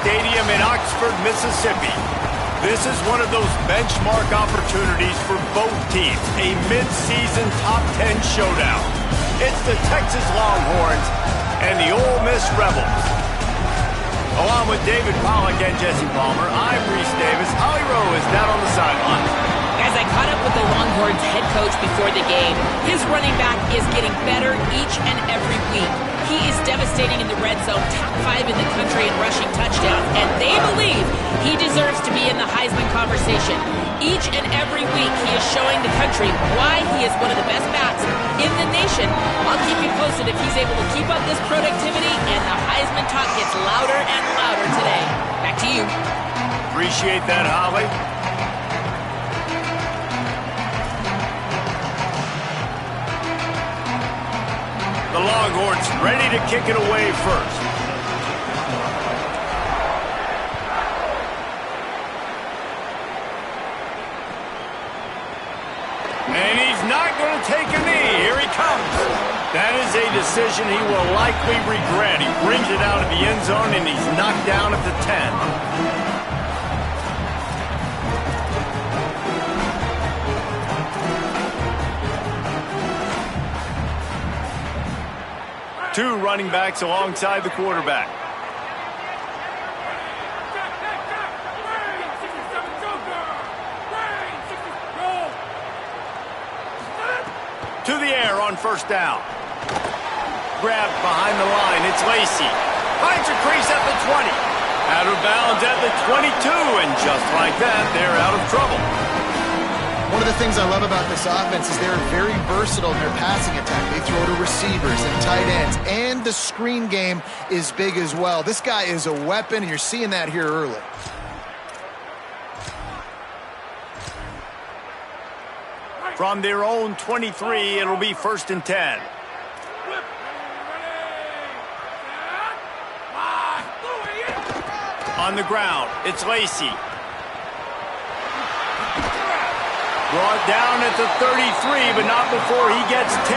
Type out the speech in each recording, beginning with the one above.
Stadium in Oxford, Mississippi. This is one of those benchmark opportunities for both teams, a mid-season top 10 showdown. It's the Texas Longhorns and the Ole Miss Rebels. Along with David Pollack and Jesse Palmer, I'm Reese Davis. Holly Rowe is down on the sideline. Guys, I caught up with the Longhorns head coach before the game. His running back is getting better each and every week. He is devastating in the red zone, top 5 in the country in rushing touchdowns, and they believe he deserves to be in the Heisman conversation. Each and every week, he is showing the country why he is one of the best backs in the nation. I'll keep you posted if he's able to keep up this productivity, and the Heisman talk gets louder and louder today. Back to you. Appreciate that, Holly. The Longhorns ready to kick it away first. And he's not going to take a knee. Here he comes. That is a decision he will likely regret. He brings it out of the end zone, and he's knocked down at the 10. Two running backs alongside the quarterback. To the air on first down. Grabbed behind the line. It's Lacey. Finds a crease at the 20. Out of bounds at the 22. And just like that, they're out of trouble. One of the things I love about this offense is they're very versatile in their passing attack. They throw to receivers and tight ends, and the screen game is big as well. This guy is a weapon, and you're seeing that here early. From their own 23, it'll be 1st and 10. On the ground, it's Lacey. Brought down at the 33, but not before he gets 10.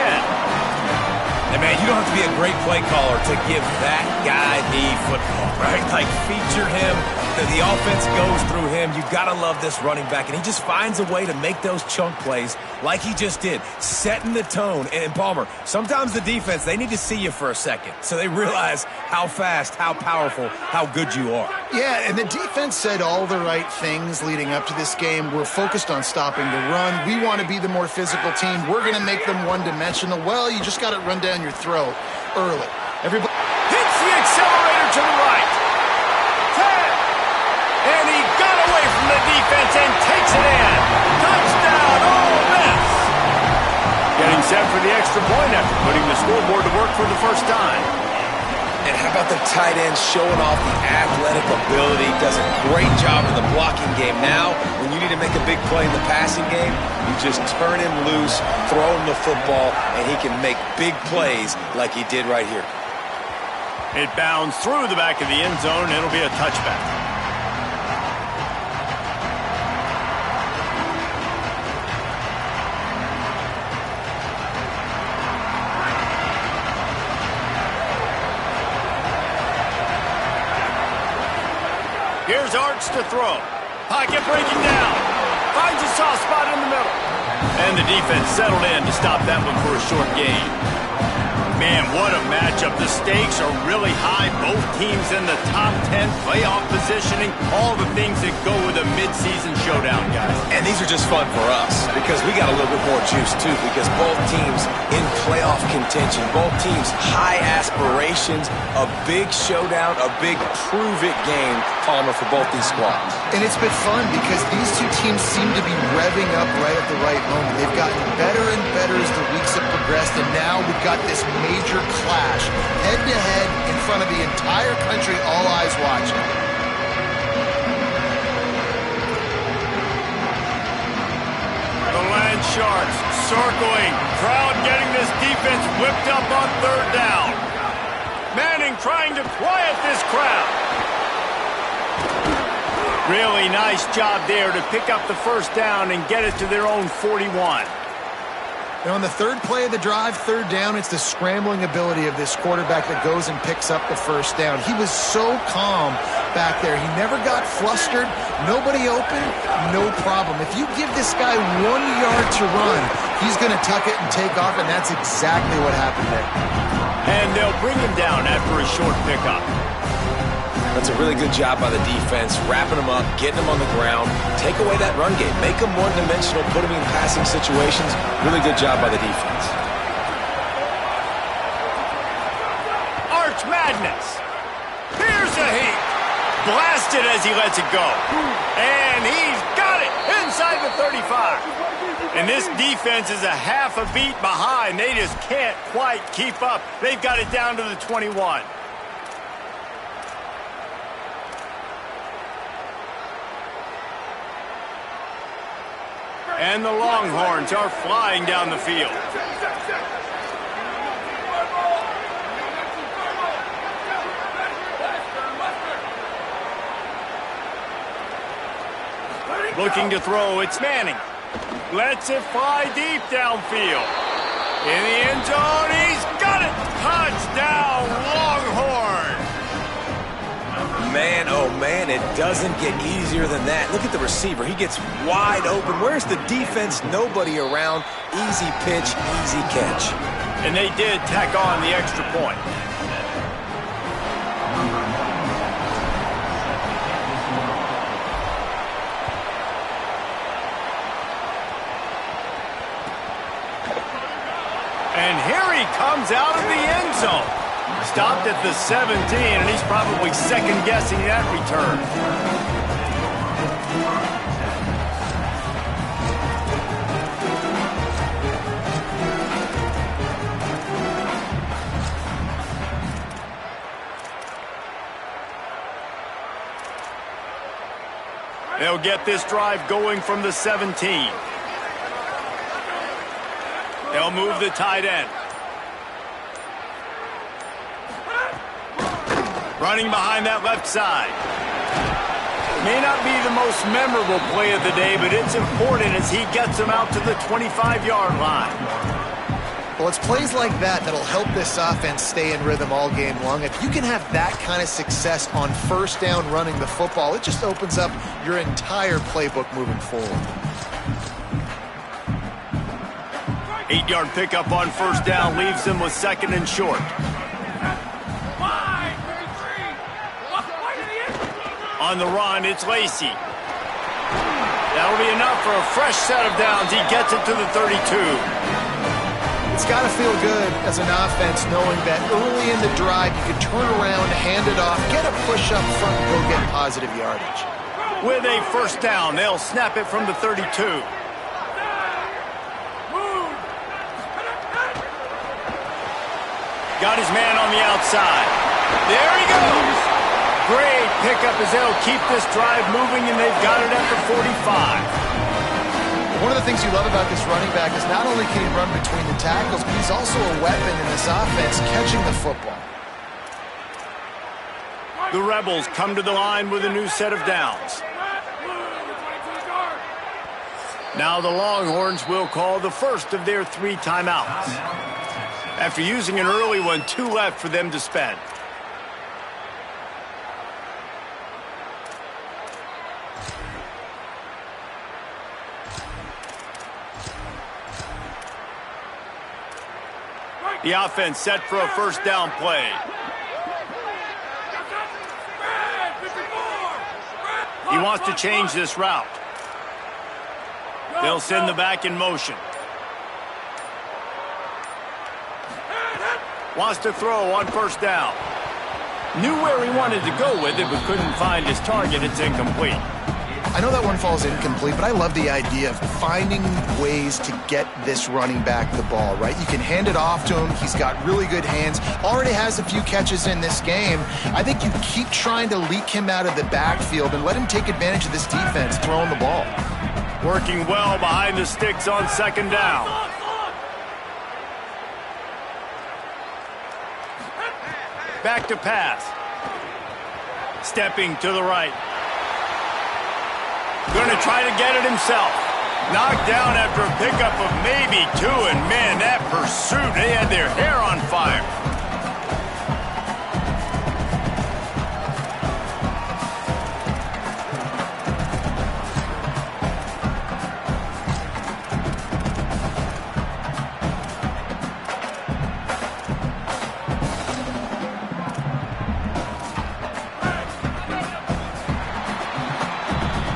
And man, you don't have to be a great play caller to give that guy the football, right? Like, feature him. The offense goes through him. You've got to love this running back, and he just finds a way to make those chunk plays like he just did, setting the tone. And Palmer, sometimes the defense, they need to see you for a second so they realize how fast, how powerful, how good you are. Yeah, and the defense said all the right things leading up to this game. We're focused on stopping the run. We want to be the more physical team. We're going to make them one-dimensional. Well, you just got to run down your throat early. Everybody hits the accelerator to the right. 10. And he got away from the defense and takes it in. Touchdown, Ole Miss. Getting set for the extra point after putting the scoreboard to work for the first time. And how about the tight end showing off the athletic ability? Does a great job in the blocking game. Now, when you need to make a big play in the passing game, you just turn him loose, throw him the football, and he can make big plays like he did right here. It bounds through the back of the end zone. It'll be a touchback. Here's Arch to throw. Pocket breaking down. Finds a soft spot in the middle. And the defense settled in to stop that one for a short gain. Man, what a matchup. The stakes are really high. Both teams in the top 10, playoff positioning, all the things that go with a midseason showdown, guys. And these are just fun for us because we got a little bit more juice, too, because both teams in playoff contention, both teams high aspirations, a big showdown, a big prove-it game, Palmer, for both these squads. And it's been fun because these two teams seem to be revving up right at the right moment. They've gotten better and better as the weeks have progressed, and now we've got this major clash, head-to-head, in front of the entire country, all eyes watching. The Land Sharks circling, crowd getting this defense whipped up on third down. Manning trying to quiet this crowd. Really nice job there to pick up the first down and get it to their own 41. And on the third play of the drive, third down, it's the scrambling ability of this quarterback that goes and picks up the first down. He was so calm back there. He never got flustered. Nobody open, no problem. If you give this guy 1 yard to run, he's going to tuck it and take off, and that's exactly what happened there. And they'll bring him down after a short pickup. That's a really good job by the defense, wrapping them up, getting them on the ground, take away that run game, make them one-dimensional, put them in passing situations. Really good job by the defense. Arch Madness. Here's a heat. Blasted as he lets it go. And he's got it inside the 35. And this defense is a half a beat behind. They just can't quite keep up. They've got it down to the 21. And the Longhorns are flying down the field. Looking to throw, it's Manning. Lets it fly deep downfield. In the end zone, he's got it! Touchdown, Longhorn! Man, oh man, it doesn't get easier than that. Look at the receiver. He gets wide open. Where's the defense? Nobody around. Easy pitch, easy catch. And they did tack on the extra point. And here he comes out of the end zone. Stopped at the 17, and he's probably second-guessing that return. They'll get this drive going from the 17. They'll move the tight end. Running behind that left side. May not be the most memorable play of the day, but it's important as he gets them out to the 25-yard line. Well, it's plays like that that'll help this offense stay in rhythm all game long. If you can have that kind of success on first down running the football, it just opens up your entire playbook moving forward. 8-yard pickup on first down leaves them with second and short. On the run, it's Lacey. That'll be enough for a fresh set of downs. He gets it to the 32. It's got to feel good as an offense knowing that early in the drive you can turn around, hand it off, get a push up front, and go get positive yardage. With a first down, they'll snap it from the 32. Got his man on the outside. There he goes. Great pickup as they'll keep this drive moving, and they've got it at the 45. One of the things you love about this running back is not only can he run between the tackles, but he's also a weapon in this offense catching the football. The Rebels come to the line with a new set of downs. Now the Longhorns will call the first of their 3 timeouts. After using an early one, 2 left for them to spend. The offense set for a first down play. He wants to change this route. They'll send the back in motion. Wants to throw on first down. Knew where he wanted to go with it, but couldn't find his target. It's incomplete. I know that one falls incomplete, but I love the idea of finding ways to get this running back the ball, right? You can hand it off to him. He's got really good hands. Already has a few catches in this game. I think you keep trying to leak him out of the backfield and let him take advantage of this defense throwing the ball. Working well behind the sticks on second down. Back to pass. Stepping to the right. Going to try to get it himself. Knocked down after a pickup of maybe 2, and man, that pursuit, they had their hair on fire.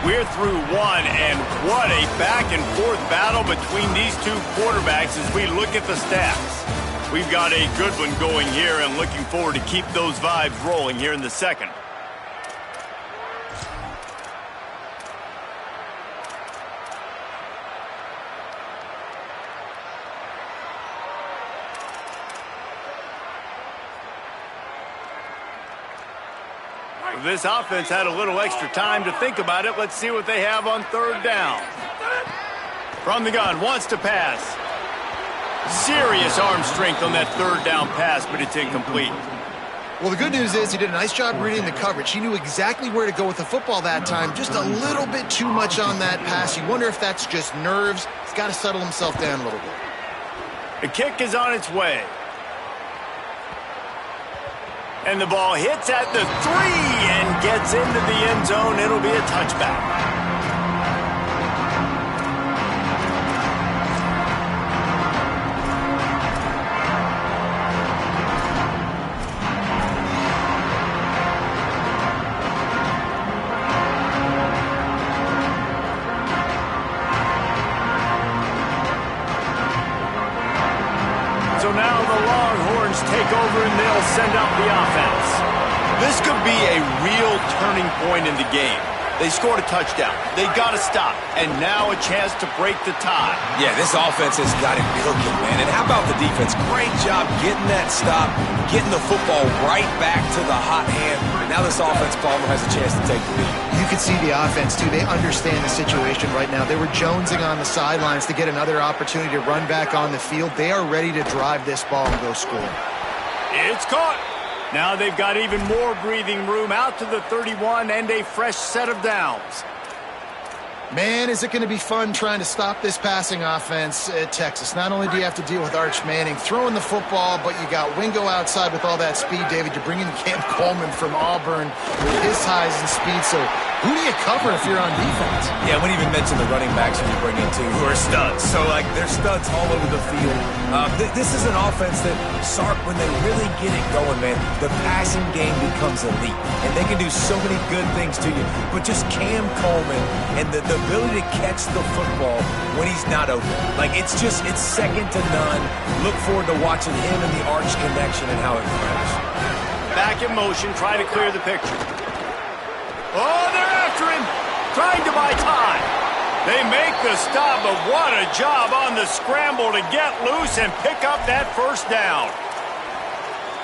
We're through one, and what a back-and-forth battle between these two quarterbacks as we look at the stats. We've got a good one going here, and looking forward to keep those vibes rolling here in the second. This offense had a little extra time to think about it. Let's see what they have on third down. From the gun, wants to pass. Serious arm strength on that third down pass, but it's incomplete. Well, the good news is he did a nice job reading the coverage. He knew exactly where to go with the football that time. Just a little bit too much on that pass. You wonder if that's just nerves. He's got to settle himself down a little bit. The kick is on its way. And the ball hits at the 3 and gets into the end zone. It'll be a touchback. So now the Longhorns take over and they'll send out the offense. This could be a real turning point in the game. They scored a touchdown. They got to stop. And now a chance to break the tie. Yeah, this offense has got it cooking, man. And how about the defense? Great job getting that stop, getting the football right back to the hot hand. Now this offense, Palmer, has a chance to take the lead. You can see the offense, too. They understand the situation right now. They were jonesing on the sidelines to get another opportunity to run back on the field. They are ready to drive this ball and go score. It's caught. Now they've got even more breathing room out to the 31 and a fresh set of downs. Man, is it going to be fun trying to stop this passing offense at Texas. Not only do you have to deal with Arch Manning throwing the football, but you got Wingo outside with all that speed, David. You're bringing Cam Coleman from Auburn with his highs and speed. So who do you cover if you're on defense? Yeah, we didn't even mention the running backs when you bring in two who are studs. So, like, they're studs all over the field. This is an offense that, Sark, when they really get it going, man, the passing game becomes elite. And they can do so many good things to you. But just Cam Coleman and the ability to catch the football when he's not open. Like, it's second to none. Look forward to watching him and the Arch connection and how it grows. Back in motion, try to clear the picture. Oh, they're after him, trying to buy time. They make the stop, but what a job on the scramble to get loose and pick up that first down.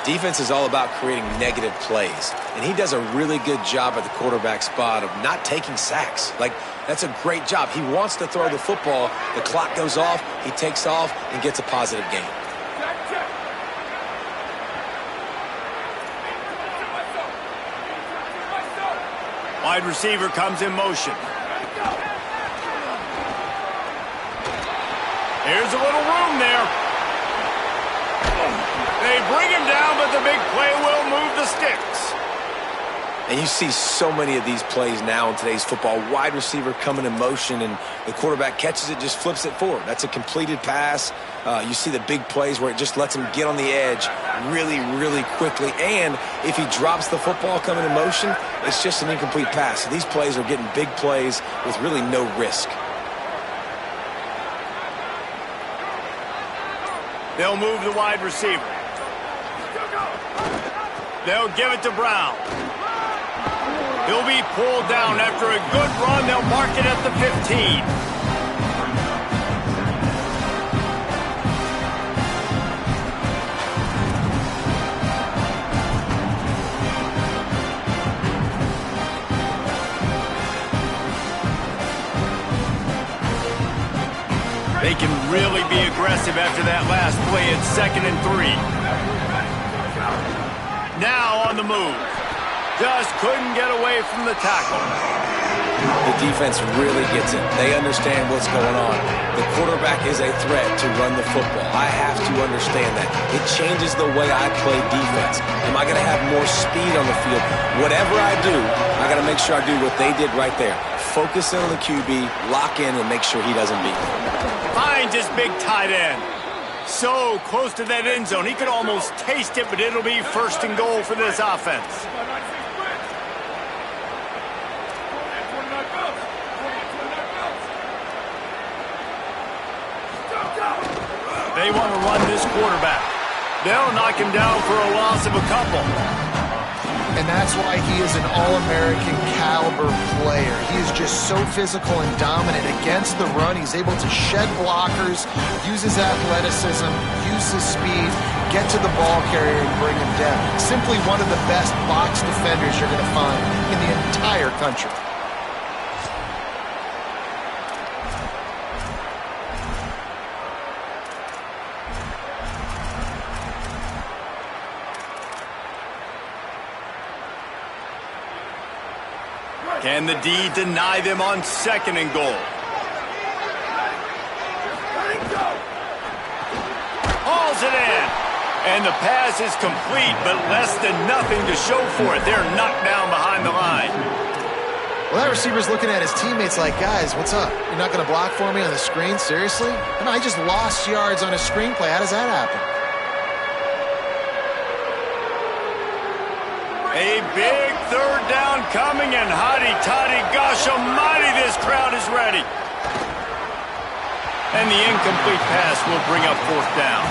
Defense is all about creating negative plays, and he does a really good job at the quarterback spot of not taking sacks. Like, that's a great job. He wants to throw the football. The clock goes off, he takes off, and gets a positive gain. Wide receiver comes in motion. Here's a little room there. They bring him down, but the big play will move the sticks. And you see so many of these plays now in today's football. Wide receiver coming in motion, and the quarterback catches it, just flips it forward. That's a completed pass. You see the big plays where it just lets him get on the edge really, really quickly. And if he drops the football coming in motion, it's just an incomplete pass. So these plays are getting big plays with really no risk. They'll move the wide receiver. They'll give it to Brown. He'll be pulled down after a good run. They'll mark it at the 15. They can really be aggressive after that last play at 2nd and 3. Now on the move. Just couldn't get away from the tackle. The defense really gets it. They understand what's going on. The quarterback is a threat to run the football. I have to understand that. It changes the way I play defense. Am I going to have more speed on the field? Whatever I do, I got to make sure I do what they did right there. Focus in on the QB, lock in, and make sure he doesn't beat me. Finds his big tight end. So close to that end zone. He could almost taste it, but it'll be first and goal for this offense. They want to run this quarterback. They'll knock him down for a loss of a couple. And that's why he is an All-American caliber player. He is just so physical and dominant against the run. He's able to shed blockers, use his athleticism, use his speed, get to the ball carrier and bring him down. Simply one of the best box defenders you're going to find in the entire country. Can the D deny them on second and goal? Hauls it in. And the pass is complete, but less than nothing to show for it. They're knocked down behind the line. Well, that receiver's looking at his teammates like, guys, what's up? You're not going to block for me on the screen? Seriously? I just lost yards on a screenplay. How does that happen? A big third down coming, and hotty-toddy, gosh almighty, this crowd is ready. And the incomplete pass will bring up fourth down.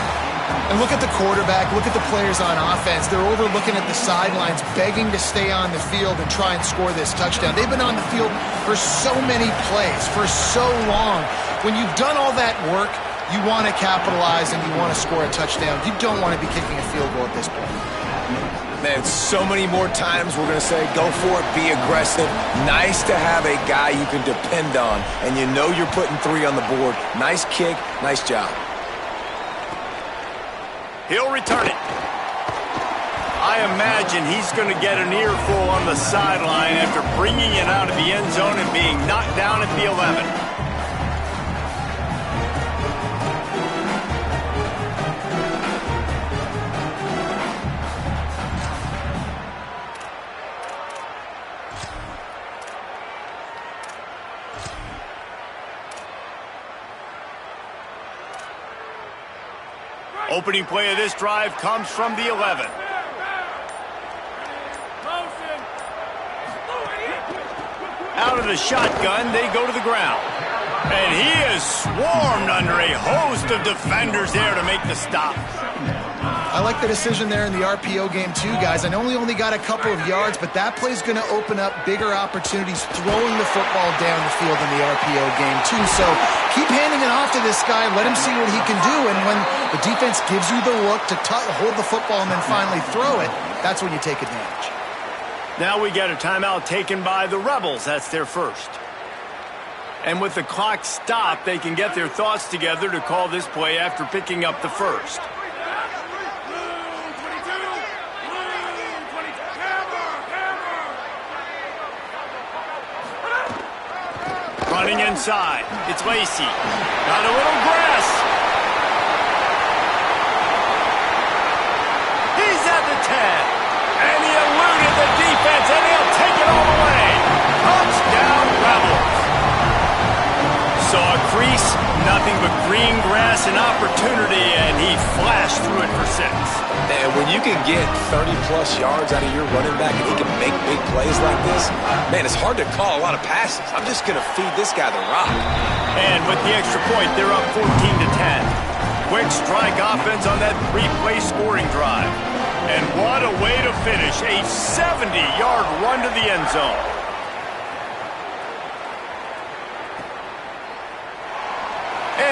And look at the quarterback, look at the players on offense. They're overlooking at the sidelines, begging to stay on the field and try and score this touchdown. They've been on the field for so many plays, for so long. When you've done all that work, you want to capitalize and you want to score a touchdown. You don't want to be kicking a field goal at this point. Man, so many more times we're going to say, go for it, be aggressive. Nice to have a guy you can depend on, and you know you're putting 3 on the board. Nice kick, nice job. He'll return it. I imagine he's going to get an earful on the sideline after bringing it out of the end zone and being knocked down at the 11. Opening play of this drive comes from the 11. Out of the shotgun, they go to the ground. And he is swarmed under a host of defenders there to make the stop. I like the decision there in the RPO game too, guys. I know he only got a couple of yards, but that play's going to open up bigger opportunities throwing the football down the field in the RPO game too. So keep handing it off to this guy. Let him see what he can do. And when the defense gives you the look to hold the football and then finally throw it, that's when you take advantage. Now we get a timeout taken by the Rebels. That's their first. And with the clock stopped, they can get their thoughts together to call this play after picking up the first. Running inside. It's Lacey. Got a little grass. He's at the 10. And he eluded the defense, and he'll take it all the way. Touchdown, Rebels. Saw a crease, nothing but green grass and opportunity, and he flashed through it for 6. And when you can get 30-plus yards out of your running back and he can make big plays like this, man, it's hard to call a lot of passes. I'm just going to feed this guy the rock. And with the extra point, they're up 14-10. Quick strike offense on that 3-play scoring drive. And what a way to finish, a 70-yard run to the end zone.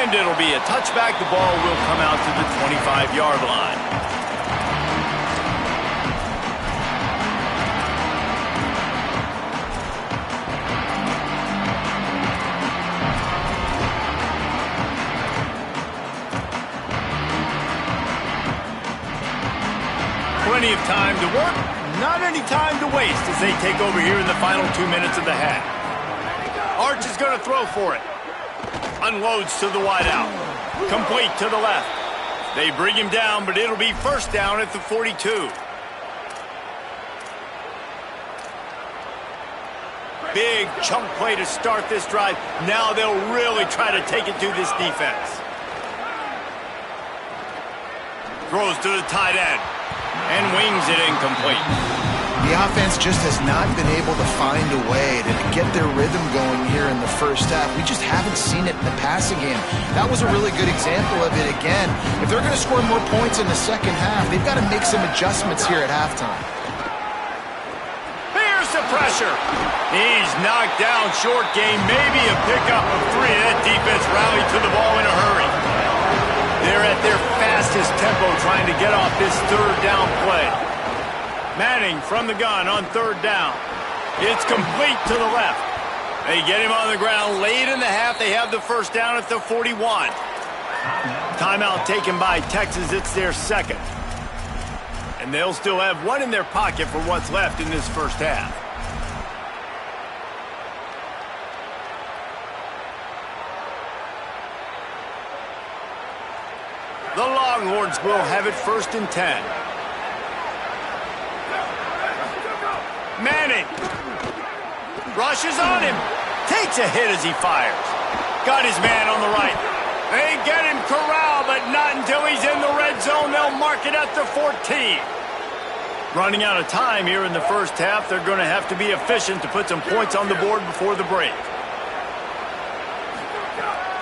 And it'll be a touchback. The ball will come out to the 25-yard line. Plenty of time to work, not any time to waste as they take over here in the final 2 minutes of the half. Arch is going to throw for it. Unloads to the wideout. Complete to the left. They bring him down, but it'll be first down at the 42. Big chunk play to start this drive. Now they'll really try to take it to this defense. Throws to the tight end and wings it incomplete. The offense just has not been able to find a way to get their rhythm going here in the first half. We just haven't seen it in the passing game. That was a really good example of it again. If they're going to score more points in the second half, they've got to make some adjustments here at halftime. The pressure. He's knocked down short game, maybe a pickup of 3. That defense rallied to the ball in a hurry. They're at their fastest tempo trying to get off this third down play. Manning from the gun on third down. It's complete to the left. They get him on the ground late in the half. They have the first down at the 41. Timeout taken by Texas. It's their second. And they'll still have one in their pocket for what's left in this first half. The Longhorns will have it first and 10. Manning rushes on him. Takes a hit as he fires. Got his man on the right. They get him corralled, but not until he's in the red zone. They'll mark it at the 14. Running out of time here in the first half. They're going to have to be efficient to put some points on the board before the break.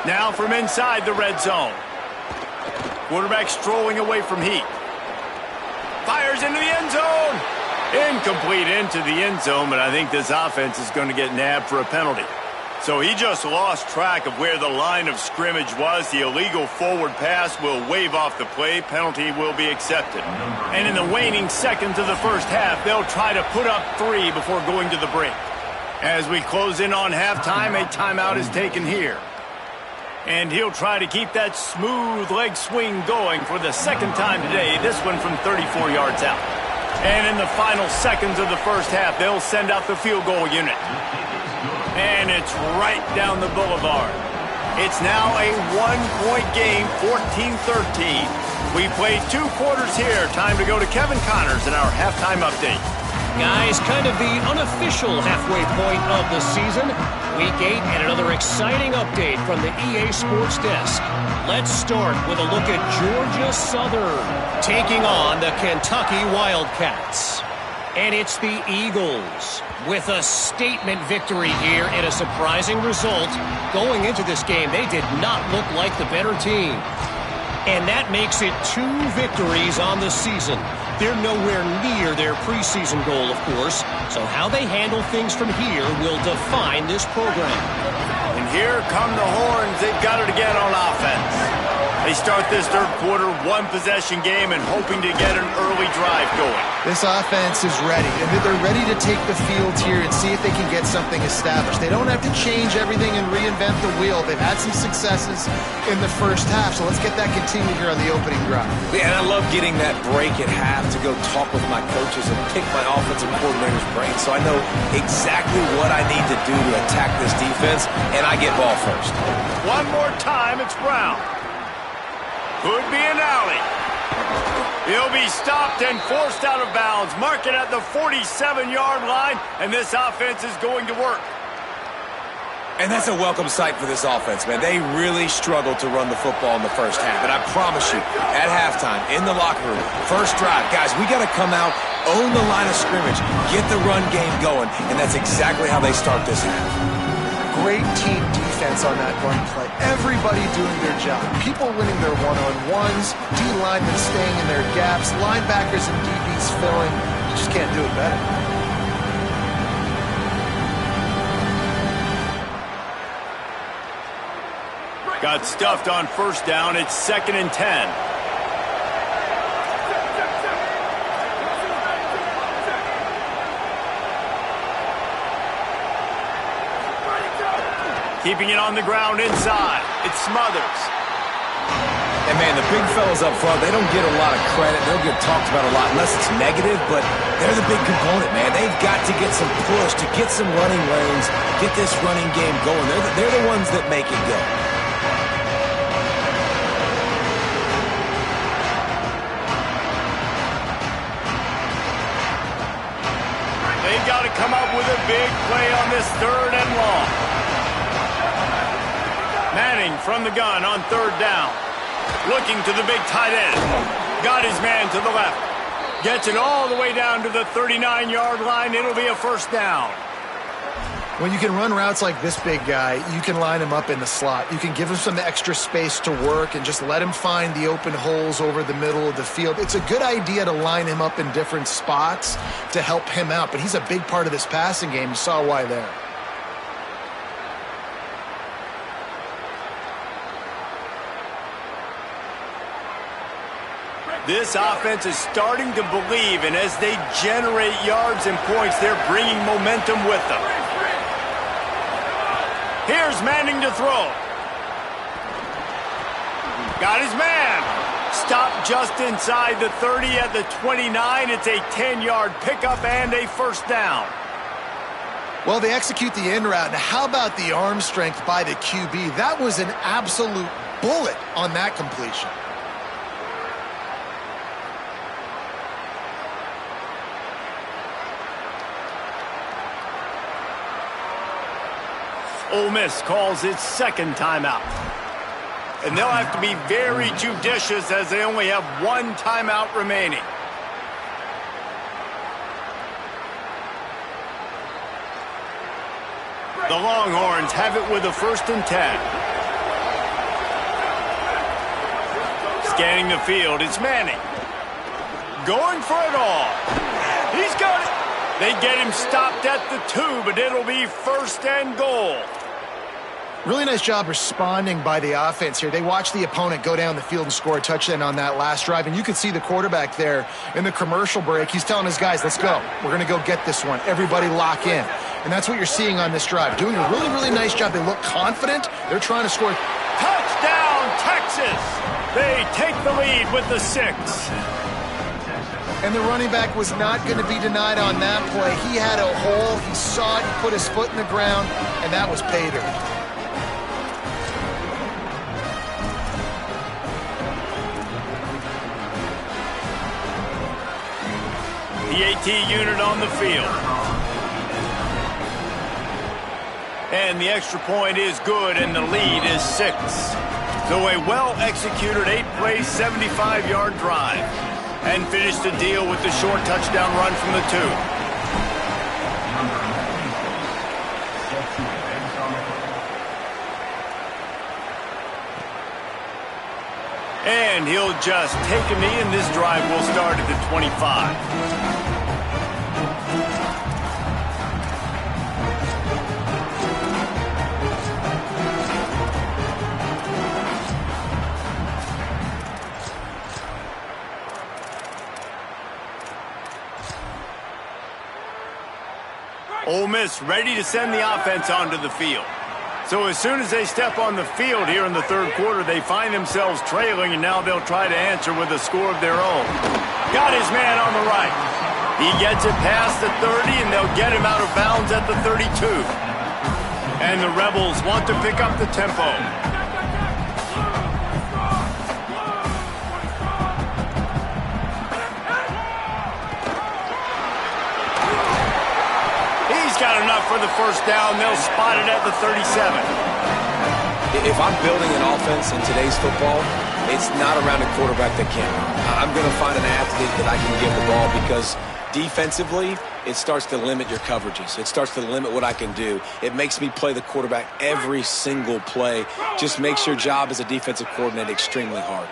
Now from inside the red zone. Quarterback strolling away from heat. Fires into the end zone. Incomplete into the end zone, but I think this offense is going to get nabbed for a penalty. So he just lost track of where the line of scrimmage was. The illegal forward pass will wave off the play. Penalty will be accepted. And in the waning seconds of the first half, they'll try to put up 3 before going to the break. As we close in on halftime, a timeout is taken here. And he'll try to keep that smooth leg swing going for the second time today, this one from 34 yards out. And in the final seconds of the first half, they'll send out the field goal unit. And it's right down the boulevard. It's now a 1-point game, 14-13. We played 2 quarters here. Time to go to Kevin Connors in our halftime update. Guys, kind of the unofficial halfway point of the season. Week 8 and another exciting update from the EA Sports Desk. Let's start with a look at Georgia Southern taking on the Kentucky Wildcats. And it's the Eagles with a statement victory here in a surprising result. Going into this game, they did not look like the better team. And that makes it 2 victories on the season. They're nowhere near their preseason goal, of course. So how they handle things from here will define this program. And here come the Horns. They've got it again on offense. They start this third quarter, 1-possession game, and hoping to get an early drive going. This offense is ready. They're ready to take the field here and see if they can get something established. They don't have to change everything and reinvent the wheel. They've had some successes in the first half, so let's get that continued here on the opening drive. Yeah, and I love getting that break at half to go talk with my coaches and pick my offensive coordinator's brain so I know exactly what I need to do to attack this defense, and I get ball first. One more time, it's Brown. Could be an alley. He'll be stopped and forced out of bounds. Mark it at the 47-yard line, and this offense is going to work. And that's a welcome sight for this offense, man. They really struggled to run the football in the first half. And I promise you, at halftime, in the locker room, first drive, guys, we got to come out, own the line of scrimmage, get the run game going, and that's exactly how they start this half. Great team defense on that run play. Everybody doing their job. People winning their one-on-ones, D-linemen staying in their gaps, linebackers and DBs filling. You just can't do it better. Got stuffed on first down. It's 2nd and 10. Keeping it on the ground inside. It's Smothers. And, man, the big fellas up front, they don't get a lot of credit. They'll get talked about a lot unless it's negative, but they're the big component, man. They've got to get some push, to get some running lanes, get this running game going. They're the ones that make it go. They've got to come up with a big play on this 3rd and long. Manning from the gun on 3rd down. Looking to the big tight end. Got his man to the left. Gets it all the way down to the 39-yard line. It'll be a 1st down. When you can run routes like this big guy, you can line him up in the slot. You can give him some extra space to work and just let him find the open holes over the middle of the field. It's a good idea to line him up in different spots to help him out, but he's a big part of this passing game. You saw why there. This offense is starting to believe, and as they generate yards and points, they're bringing momentum with them. Here's Manning to throw. Got his man. Stopped just inside the 30 at the 29. It's a 10-yard pickup and a 1st down. Well, they execute the in route. Now, how about the arm strength by the QB? That was an absolute bullet on that completion. Ole Miss calls its 2nd timeout. And they'll have to be very judicious as they only have 1 timeout remaining. The Longhorns have it with a 1st and 10. Scanning the field, it's Manning. Going for it all. He's got it. They get him stopped at the 2, but it'll be 1st and goal. Really nice job responding by the offense here. They watched the opponent go down the field and score a touchdown on that last drive, and you could see the quarterback there in the commercial break. He's telling his guys, let's go. We're going to go get this one. Everybody lock in. And that's what you're seeing on this drive. Doing a really, really nice job. They look confident. They're trying to score. Touchdown, Texas! They take the lead with the 6. And the running back was not going to be denied on that play. He had a hole. He saw it. He put his foot in the ground, and that was pay dirt. The AT unit on the field. And the extra point is good, and the lead is 6. So a well-executed 8-play, 75-yard drive. And finished the deal with the short touchdown run from the 2. And he'll just take a knee, and this drive will start at the 25. Ole Miss ready to send the offense onto the field. So as soon as they step on the field here in the 3rd quarter, they find themselves trailing, and now they'll try to answer with a score of their own. Got his man on the right. He gets it past the 30, and they'll get him out of bounds at the 32. And the Rebels want to pick up the tempo. Got enough for the 1st down. They'll spot it at the 37. If I'm building an offense in today's football, it's not around a quarterback that can. I'm going to find an athlete that I can give the ball, because defensively, it starts to limit your coverages. It starts to limit what I can do. It makes me play the quarterback every single play. Just makes your job as a defensive coordinator extremely hard.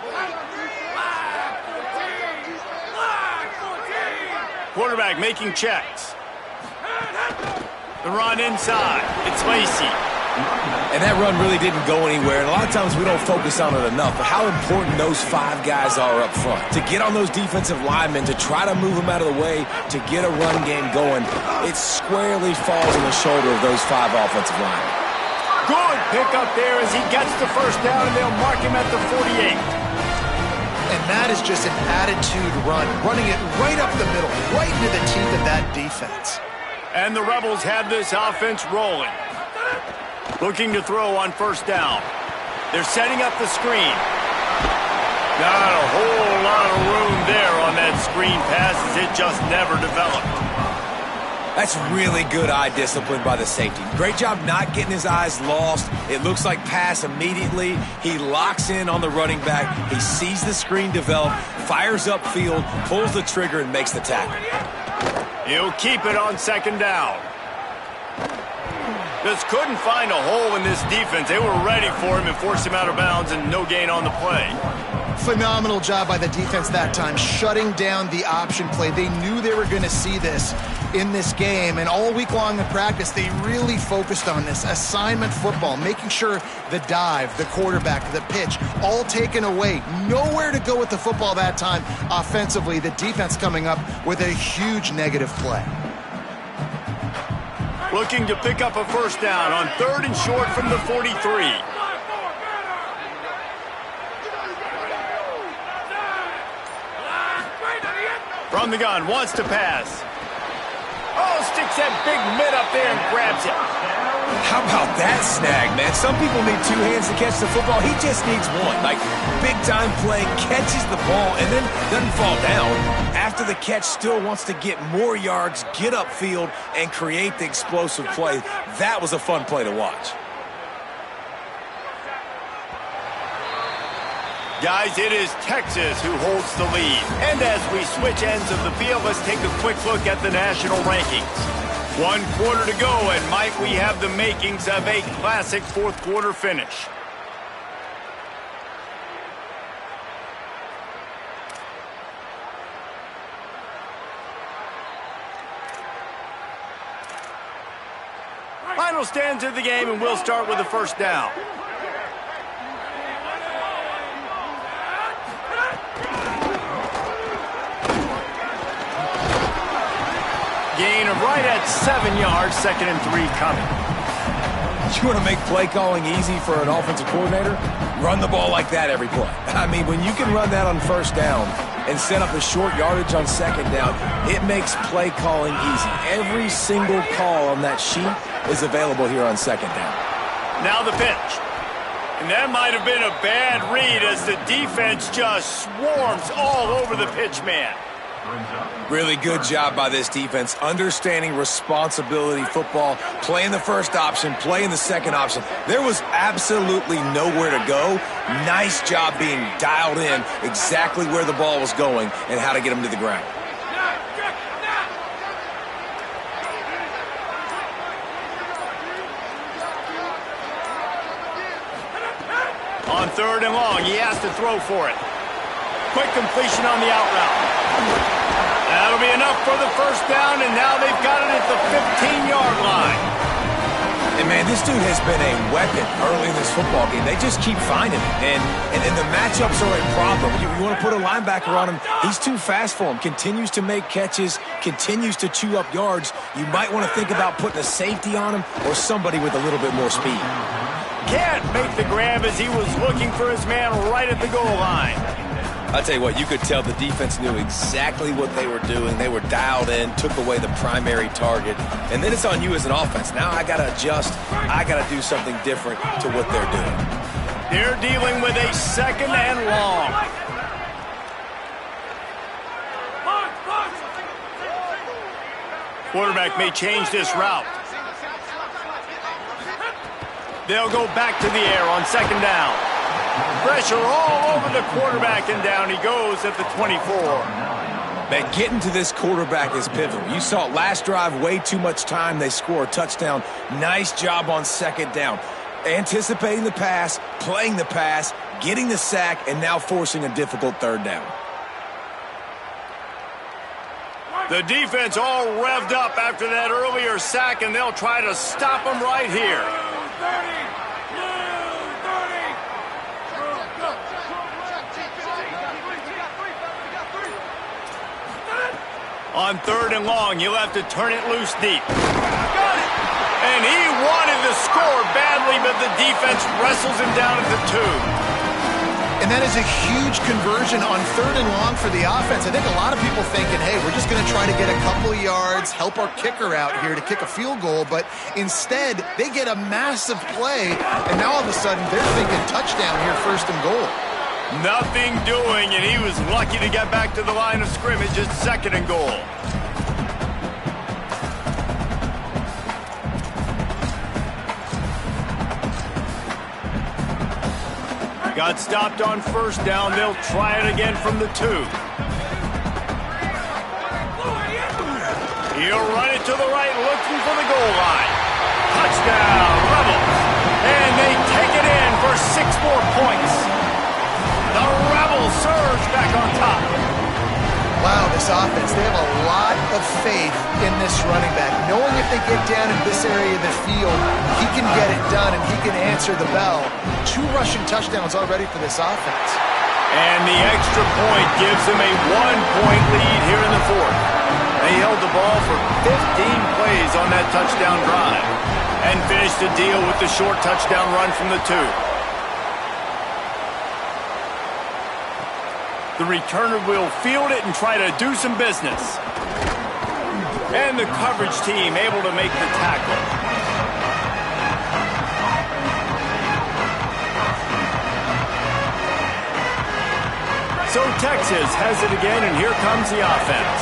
Quarterback making checks. The run inside. It's Lacey. And that run really didn't go anywhere. And a lot of times we don't focus on it enough. But how important those 5 guys are up front. To get on those defensive linemen, to try to move them out of the way, to get a run game going, it squarely falls on the shoulder of those 5 offensive linemen. Good pickup there as he gets the 1st down, and they'll mark him at the 48. And that is just an attitude run, running it right up the middle, right into the teeth of that defense. And the Rebels have this offense rolling. Looking to throw on first down. They're setting up the screen. Not a whole lot of room there on that screen pass as it just never developed. That's really good eye discipline by the safety. Great job not getting his eyes lost. It looks like pass immediately. He locks in on the running back. He sees the screen develop, fires upfield, pulls the trigger, and makes the tackle. He'll keep it on second down. Just couldn't find a hole in this defense. They were ready for him and forced him out of bounds, and no gain on the play. Phenomenal job by the defense that time, shutting down the option play. They knew they were going to see this in this game, and all week long in practice, they really focused on this assignment football, making sure the dive, the quarterback, the pitch, all taken away. Nowhere to go with the football that time offensively. The defense coming up with a huge negative play. Looking to pick up a first down on 3rd and short from the 43. From the gun, wants to pass. Oh, sticks that big mitt up there and grabs it. How about that snag, man? Some people need 2 hands to catch the football. He just needs 1. Like, big-time play, catches the ball, and then doesn't fall down. After the catch, still wants to get more yards, get upfield, and create the explosive play. That was a fun play to watch. Guys, it is Texas who holds the lead. And as we switch ends of the field, let's take a quick look at the national rankings. 1 quarter to go, and might we have the makings of a classic fourth quarter finish. Final stands of the game, and we'll start with the first down. Gain of right at 7 yards, 2nd and 3 coming. You want to make play calling easy for an offensive coordinator? Run the ball like that every play. I mean, when you can run that on first down and set up a short yardage on second down, it makes play calling easy. Every single call on that sheet is available here on second down. Now the pitch. And that might have been a bad read as the defense just swarms all over the pitch man. Really good job by this defense, understanding responsibility football, playing the first option, playing the second option. There was absolutely nowhere to go. Nice job being dialed in exactly where the ball was going and how to get him to the ground. On 3rd and long, he has to throw for it. Quick completion on the out route. That'll be enough for the first down, and now they've got it at the 15-yard line. And, man, this dude has been a weapon early in this football game. They just keep finding him, and the matchups are a problem. You want to put a linebacker on him, he's too fast for him. Continues to make catches, continues to chew up yards. You might want to think about putting a safety on him or somebody with a little bit more speed. Can't make the grab as he was looking for his man right at the goal line. I'll tell you what, you could tell the defense knew exactly what they were doing. They were dialed in, took away the primary target, and then it's on you as an offense. Now I got to adjust. I got to do something different to what they're doing. They're dealing with a 2nd and long. Quarterback may change this route. They'll go back to the air on 2nd down. Pressure all over the quarterback, and down he goes at the 24. Man, getting to this quarterback is pivotal. You saw it last drive, way too much time. They score a touchdown. Nice job on 2nd down. Anticipating the pass, playing the pass, getting the sack, and now forcing a difficult 3rd down. The defense all revved up after that earlier sack, and they'll try to stop him right here. On 3rd and long, he'll have to turn it loose deep. Got it! And he wanted to score badly, but the defense wrestles him down at the 2. And that is a huge conversion on 3rd and long for the offense. I think a lot of people thinking, hey, we're just going to try to get a couple of yards, help our kicker out here to kick a field goal. But instead, they get a massive play, and now all of a sudden they're thinking touchdown here, 1st and goal. Nothing doing, and he was lucky to get back to the line of scrimmage at 2nd and goal. Got stopped on 1st down. They'll try it again from the 2. He'll run it to the right, looking for the goal line. Touchdown, Rebels. And they take it in for 6 more points. The Rebels surge back on top. Wow, this offense, they have a lot of faith in this running back. Knowing if they get down in this area of the field, he can get it done and he can answer the bell. 2 rushing touchdowns already for this offense. And the extra point gives them a 1-point lead here in the 4th. They held the ball for 15 plays on that touchdown drive and finished the deal with the short touchdown run from the 2. The returner will field it and try to do some business. And the coverage team able to make the tackle. So Texas has it again, and here comes the offense.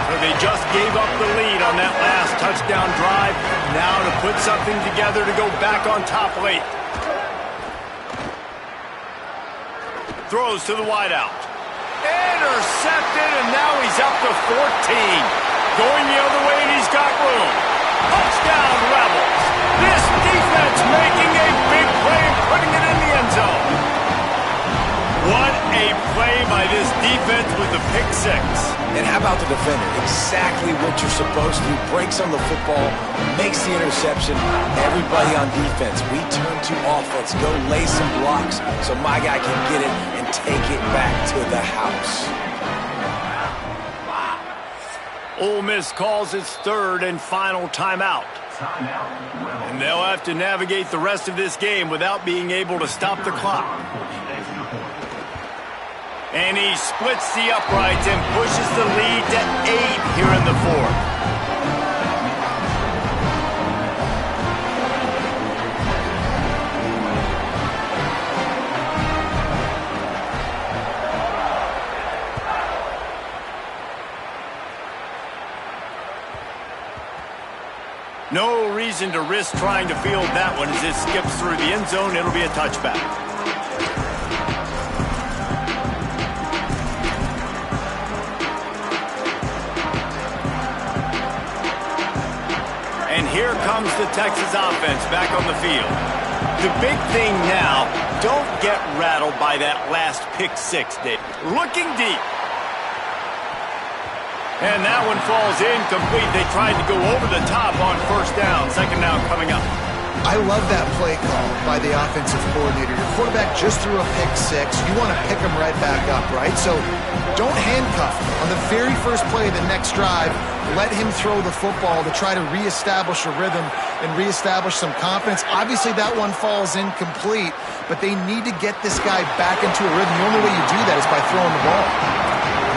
So they just gave up the lead on that last touchdown drive. Now to put something together to go back on top late. Throws to the wideout. Intercepted, and now he's up to 14. Going the other way, and he's got room. Touchdown, Rebels. This defense making a big play and putting it in the end zone. What a play by this defense with the pick 6. And how about the defender? Exactly what you're supposed to do. Breaks on the football, makes the interception. Everybody on defense, we turn to offense. Go lay some blocks so my guy can get it and take it back to the house. Ole Miss calls its 3rd and final timeout. And they'll have to navigate the rest of this game without being able to stop the clock. And he splits the uprights and pushes the lead to 8 here in the 4th. No reason to risk trying to field that one as it skips through the end zone. It'll be a touchback. And here comes the Texas offense back on the field. The big thing now, don't get rattled by that last pick 6, Dave. Looking deep. And that one falls incomplete. They tried to go over the top on 1st down. 2nd down coming up. I love that play call by the offensive coordinator. Your quarterback just threw a pick 6. You want to pick him right back up, right? So don't handcuff him. On the very first play of the next drive, let him throw the football to try to reestablish a rhythm and reestablish some confidence. Obviously, that one falls incomplete, but they need to get this guy back into a rhythm. The only way you do that is by throwing the ball.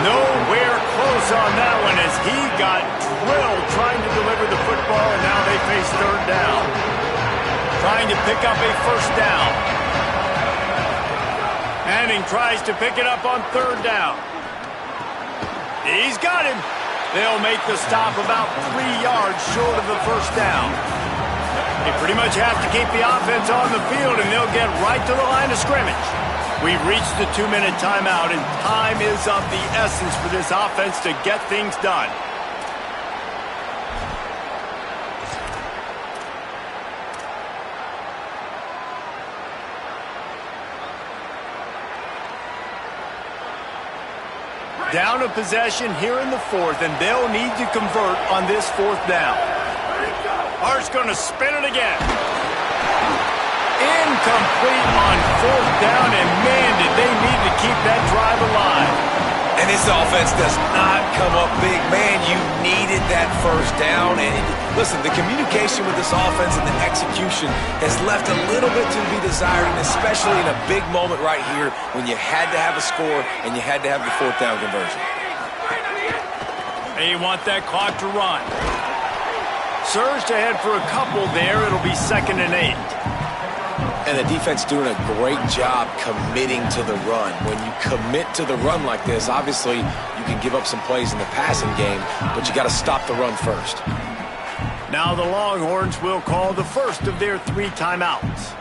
Nowhere close on that one as he got drilled trying to deliver the football, and now they face 3rd down. Trying to pick up a 1st down. Manning tries to pick it up on 3rd down. He's got him. They'll make the stop about 3 yards short of the 1st down. They pretty much have to keep the offense on the field, and they'll get right to the line of scrimmage. We've reached the 2-minute timeout, and time is of the essence for this offense to get things done. Down a possession here in the 4th, and they'll need to convert on this 4th down. Hart's going to spin it again. Incomplete on 4th down, and man, did they need to keep that drive alive. And this offense does not come up big. Man, you needed that first down. And listen, the communication with this offense and the execution has left a little bit to be desired, and especially in a big moment right here when you had to have a score and you had to have the fourth down conversion. They want that clock to run. Surged ahead for a couple there. It'll be 2nd and 8. And the defense doing a great job committing to the run. When you commit to the run like this, obviously you can give up some plays in the passing game, but you got to stop the run first. Now the Longhorns will call the first of their 3 timeouts.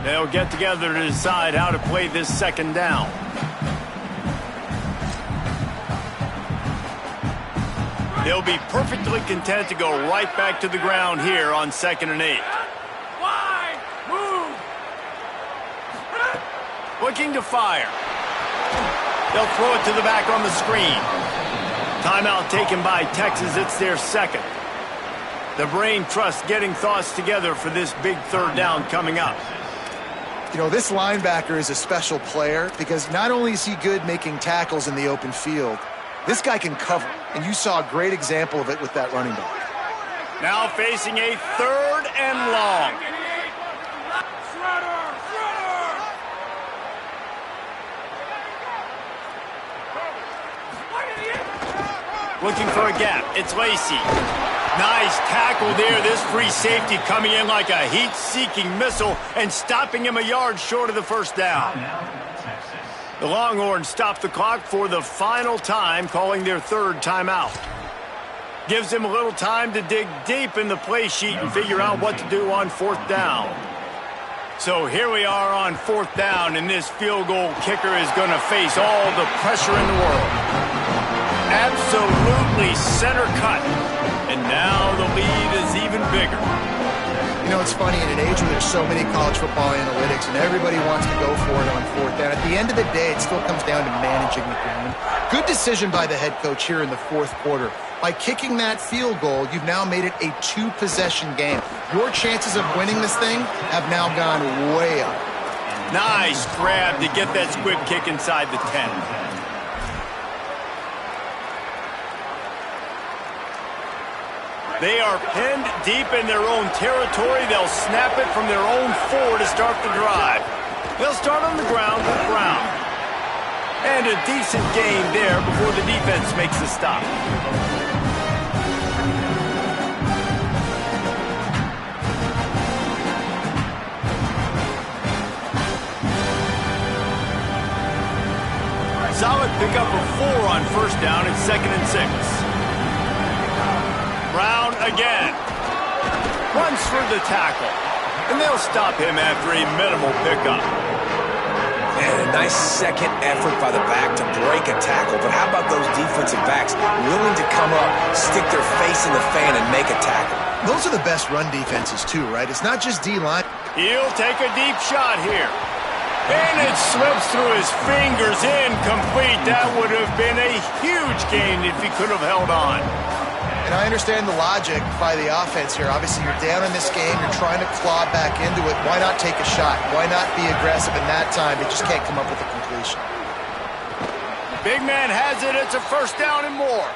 They'll get together to decide how to play this 2nd down. They'll be perfectly content to go right back to the ground here on 2nd and 8. Looking to fire. They'll throw it to the back on the screen. Timeout taken by Texas. It's their 2nd. The brain trust getting thoughts together for this big 3rd down coming up. You know, this linebacker is a special player because not only is he good making tackles in the open field, this guy can cover. And you saw a great example of it with that running back. Now facing a 3rd and long. Looking for a gap. It's Lacey. Nice tackle there. This free safety coming in like a heat-seeking missile and stopping him a yard short of the first down. The Longhorns stop the clock for the final time, calling their 3rd timeout. Gives them a little time to dig deep in the play sheet and figure out what to do on 4th down. So here we are on 4th down, and this field goal kicker is going to face all the pressure in the world. Absolutely center cut. And now the lead is even bigger. You know, it's funny, in an age where there's so many college football analytics and everybody wants to go for it on 4th down, at the end of the day, it still comes down to managing the game. Good decision by the head coach here in the 4th quarter. By kicking that field goal, you've now made it a 2-possession game. Your chances of winning this thing have now gone way up. Nice grab to get that squib kick inside the 10. They are pinned deep in their own territory. They'll snap it from their own 4 to start the drive. They'll start on the ground with Brown. And a decent gain there before the defense makes the stop. Solid pickup of 4 on 1st down. It's 2nd and 6. Brown again. Runs for the tackle. And they'll stop him after a minimal pickup. And a nice second effort by the back to break a tackle. But how about those defensive backs willing to come up, stick their face in the fan, and make a tackle? Those are the best run defenses, too, right? It's not just D-line. He'll take a deep shot here. And it slips through his fingers, incomplete. That would have been a huge gain if he could have held on. And I understand the logic by the offense here. Obviously, you're down in this game. You're trying to claw back into it. Why not take a shot? Why not be aggressive in that time? They just can't come up with a completion. Big man has it. It's a 1st down and more.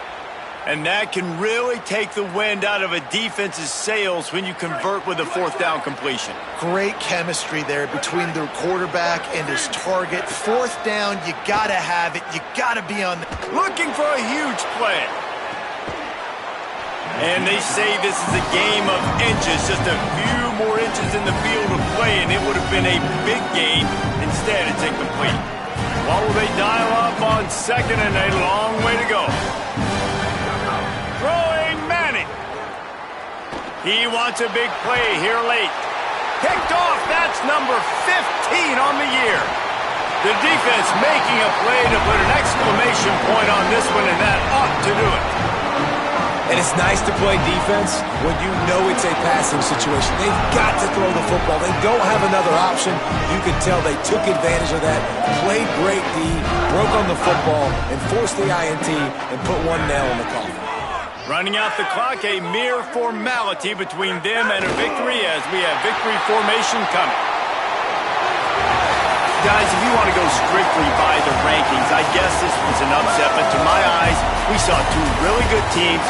And that can really take the wind out of a defense's sails when you convert with a 4th down completion. Great chemistry there between the quarterback and his target. 4th down, you got to have it. You got to be on the... Looking for a huge play. And they say this is a game of inches, just a few more inches in the field of play, and it would have been a big gain. Instead, it's incomplete. What will they dial up on 2nd and a long way to go? Throwing Manning. He wants a big play here late. Picked off. That's number 15 on the year. The defense making a play to put an exclamation point on this one, and that ought to do it. And it's nice to play defense when you know it's a passing situation. They've got to throw the football. They don't have another option. You can tell they took advantage of that, played great D, broke on the football, and forced the INT and put one nail in the coffin. Running out the clock, a mere formality between them and a victory as we have victory formation coming. Guys, if you want to go strictly by the rankings, I guess this was an upset, but to my eyes, we saw two really good teams